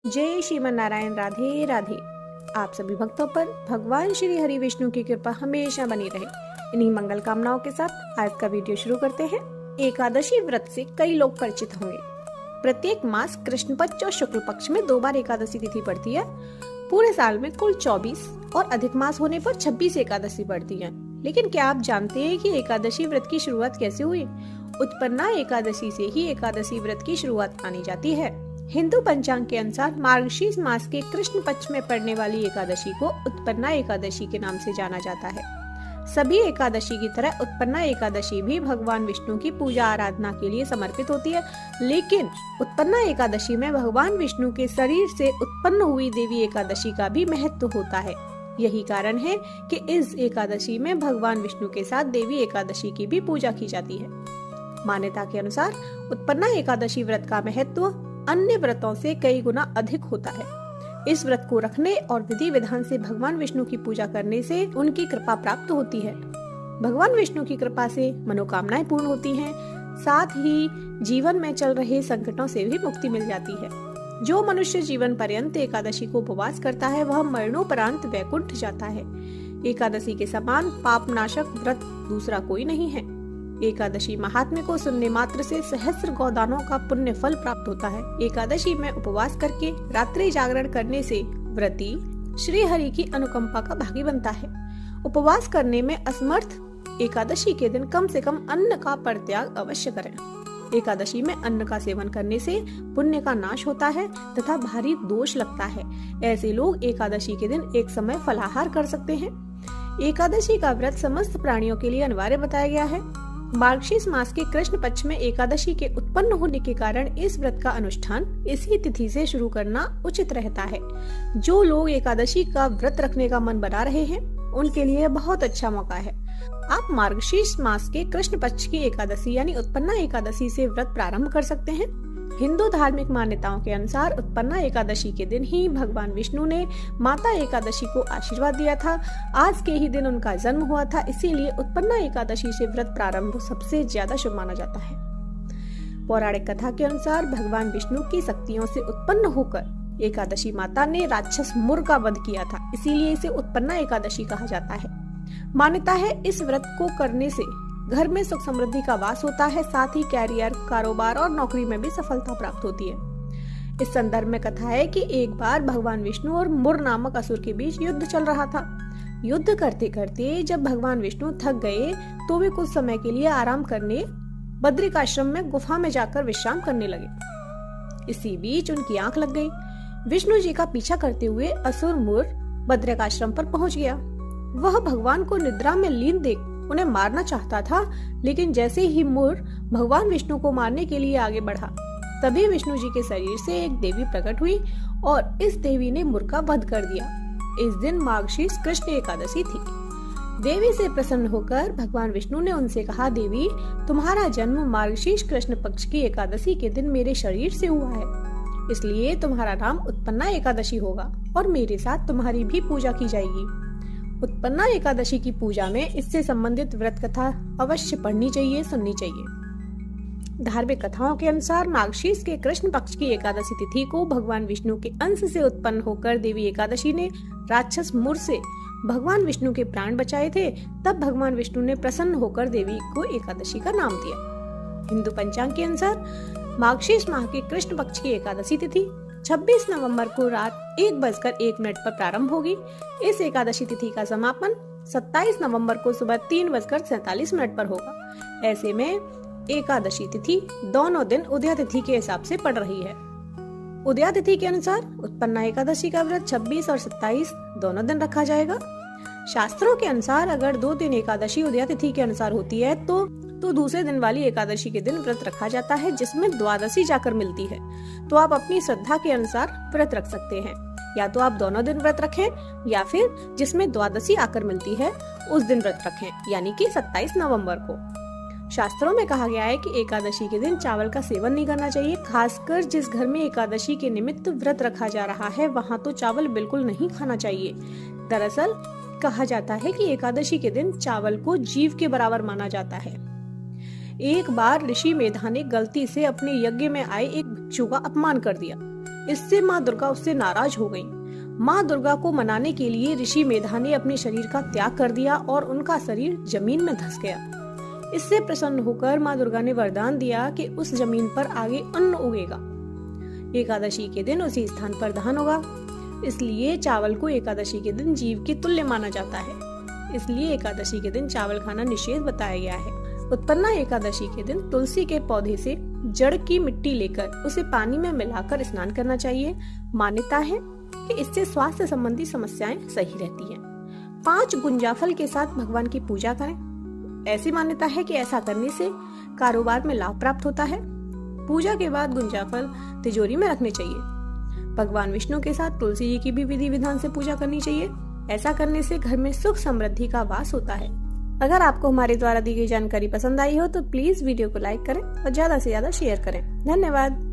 जय श्रीमन नारायण। राधे राधे। आप सभी भक्तों पर भगवान श्री हरि विष्णु की कृपा हमेशा बनी रहे। इन्हीं मंगल कामनाओं के साथ आज का वीडियो शुरू करते हैं। एकादशी व्रत से कई लोग परिचित होंगे। प्रत्येक मास कृष्ण पक्ष और शुक्ल पक्ष में 2 बार एकादशी तिथि पड़ती है। पूरे साल में कुल 24 और अधिक मास होने पर 26 एकादशी पड़ती है। लेकिन क्या आप जानते हैं कि एकादशी व्रत की शुरुआत कैसे हुई? उत्पन्ना एकादशी से ही एकादशी व्रत की शुरुआत मानी जाती है। हिंदू पंचांग के अनुसार मार्गशीर्ष मास के कृष्ण पक्ष में पड़ने वाली एकादशी को उत्पन्ना एकादशी के नाम से जाना जाता है। सभी एकादशी की तरह उत्पन्ना एकादशी भी भगवान विष्णु की पूजा आराधना के लिए समर्पित होती है, लेकिन उत्पन्ना एकादशी में भगवान विष्णु के शरीर से उत्पन्न हुई देवी एकादशी का भी महत्व होता है। यही कारण है कि इस एकादशी में भगवान विष्णु के साथ देवी एकादशी की भी पूजा की जाती है। मान्यता के अनुसार उत्पन्ना एकादशी व्रत का महत्व अन्य व्रतों से कई गुना अधिक होता है। इस व्रत को रखने और विधि विधान से भगवान विष्णु की पूजा करने से उनकी कृपा प्राप्त होती है। भगवान विष्णु की कृपा से मनोकामनाएं पूर्ण होती हैं, साथ ही जीवन में चल रहे संकटों से भी मुक्ति मिल जाती है। जो मनुष्य जीवन पर्यंत एकादशी को उपवास करता है वह मरणोपरांत वैकुंठ जाता है। एकादशी के समान पापनाशक व्रत दूसरा कोई नहीं है। एकादशी महात्म्य को सुनने मात्र से सहस्त्र गोदानों का पुण्य फल प्राप्त होता है। एकादशी में उपवास करके रात्रि जागरण करने से व्रती श्री हरि की अनुकंपा का भागी बनता है। उपवास करने में असमर्थ एकादशी के दिन कम से कम अन्न का परित्याग अवश्य करें। एकादशी में अन्न का सेवन करने से पुण्य का नाश होता है तथा भारी दोष लगता है। ऐसे लोग एकादशी के दिन एक समय फलाहार कर सकते हैं। एकादशी का व्रत समस्त प्राणियों के लिए अनिवार्य बताया गया है। मार्गशीर्ष मास के कृष्ण पक्ष में एकादशी के उत्पन्न होने के कारण इस व्रत का अनुष्ठान इसी तिथि से शुरू करना उचित रहता है। जो लोग एकादशी का व्रत रखने का मन बना रहे हैं उनके लिए बहुत अच्छा मौका है। आप मार्गशीर्ष मास के कृष्ण पक्ष की एकादशी यानी उत्पन्ना एकादशी से व्रत प्रारंभ कर सकते हैं। हिंदू धार्मिक मान्यताओं के अनुसार उत्पन्ना एकादशी के दिन ही भगवान विष्णु ने माता एकादशी को आशीर्वाद दिया था। आज के ही दिन उनका जन्म हुआ था, इसीलिए उत्पन्ना एकादशी से व्रत प्रारंभ सबसे ज्यादा शुभ माना जाता है। पौराणिक कथा के अनुसार भगवान विष्णु की शक्तियों से उत्पन्न होकर एकादशी माता ने राक्षस मुर का वध किया था, इसीलिए इसे उत्पन्ना एकादशी कहा जाता है। मान्यता है इस व्रत को करने से घर में सुख समृद्धि का वास होता है, साथ ही कैरियर, कारोबार और नौकरी में भी सफलता प्राप्त होती है। इस संदर्भ में कथा है कि एक बार भगवान विष्णु और मुर नामक असुर के बीच युद्ध चल रहा था। युद्ध करते करते जब भगवान विष्णु थक गए तो वे कुछ समय के लिए आराम करने बद्रिकाश्रम में गुफा में जाकर विश्राम करने लगे। इसी बीच उनकी आंख लग गई। विष्णु जी का पीछा करते हुए असुर मुर बद्रिकाश्रम पर पहुंच गया। वह भगवान को निद्रा में लीन देख उन्हें मारना चाहता था, लेकिन जैसे ही मुर भगवान विष्णु को मारने के लिए आगे बढ़ा, तभी विष्णु जी के शरीर से एक देवी प्रकट हुई और इस देवी ने मुर का वध कर दिया। इस दिन मार्गशीर्ष कृष्ण एकादशी थी। देवी से प्रसन्न होकर भगवान विष्णु ने उनसे कहा, देवी, तुम्हारा जन्म मार्गशीर्ष कृष्ण पक्ष की एकादशी के दिन मेरे शरीर से हुआ है, इसलिए तुम्हारा नाम उत्पन्ना एकादशी होगा और मेरे साथ तुम्हारी भी पूजा की जाएगी। उत्पन्ना एकादशी की पूजा में इससे संबंधित व्रत कथा अवश्य पढ़नी चाहिए, सुननी चाहिए। धार्मिक कथाओं के अनुसार मार्गशीर्ष के कृष्ण पक्ष की एकादशी तिथि को भगवान विष्णु के अंश से उत्पन्न होकर देवी एकादशी ने राक्षस मुर से भगवान विष्णु के प्राण बचाए थे। तब भगवान विष्णु ने प्रसन्न होकर देवी को एकादशी का नाम दिया। हिंदू पंचांग के अनुसार मार्गशीर्ष माह के कृष्ण पक्ष की एकादशी तिथि 26 नवंबर को रात 1:01 पर प्रारंभ होगी। इस एकादशी तिथि का समापन 27 नवंबर को सुबह 3:47 पर होगा। ऐसे में एकादशी तिथि दोनों दिन उदया तिथि के हिसाब से पड़ रही है। उदया तिथि के अनुसार उत्पन्ना एकादशी का व्रत 26 और 27 दोनों दिन रखा जाएगा। शास्त्रों के अनुसार अगर 2 एकादशी उदया तिथि के अनुसार होती है तो दूसरे दिन वाली एकादशी के दिन व्रत रखा जाता है, जिसमें द्वादशी जाकर मिलती है। तो आप अपनी श्रद्धा के अनुसार व्रत रख सकते हैं। या तो आप दोनों दिन व्रत रखें या फिर जिसमें द्वादशी आकर मिलती है उस दिन व्रत रखें, यानी कि 27 नवंबर को। शास्त्रों में कहा गया है कि एकादशी के दिन चावल का सेवन नहीं करना चाहिए। खासकर जिस घर में एकादशी के निमित्त व्रत रखा जा रहा है वहाँ तो चावल बिल्कुल नहीं खाना चाहिए। दरअसल कहा जाता है कि एकादशी के दिन चावल को जीव के बराबर माना जाता है। एक बार ऋषि मेधा ने गलती से अपने यज्ञ में आए एक भिक्षु का अपमान कर दिया। इससे माँ दुर्गा उससे नाराज हो गईं। माँ दुर्गा को मनाने के लिए ऋषि मेधा ने अपने शरीर का त्याग कर दिया और उनका शरीर जमीन में धंस गया। इससे प्रसन्न होकर माँ दुर्गा ने वरदान दिया कि उस जमीन पर आगे अन्न उगेगा। एकादशी के दिन उसी स्थान पर धान होगा। इसलिए चावल को एकादशी के दिन जीव के तुल्य माना जाता है। इसलिए एकादशी के दिन चावल खाना निषेध बताया गया है। उत्पन्ना एकादशी के दिन तुलसी के पौधे से जड़ की मिट्टी लेकर उसे पानी में मिलाकर स्नान करना चाहिए। मान्यता है कि इससे स्वास्थ्य संबंधी समस्याएं सही रहती हैं। 5 गुंजाफल के साथ भगवान की पूजा करें। ऐसी मान्यता है कि ऐसा करने से कारोबार में लाभ प्राप्त होता है। पूजा के बाद गुंजाफल तिजोरी में रखने चाहिए। भगवान विष्णु के साथ तुलसी जी की भी विधि विधान से पूजा करनी चाहिए। ऐसा करने से घर में सुख समृद्धि का वास होता है। अगर आपको हमारे द्वारा दी गई जानकारी पसंद आई हो तो प्लीज वीडियो को लाइक करें और ज्यादा से ज्यादा शेयर करें। धन्यवाद।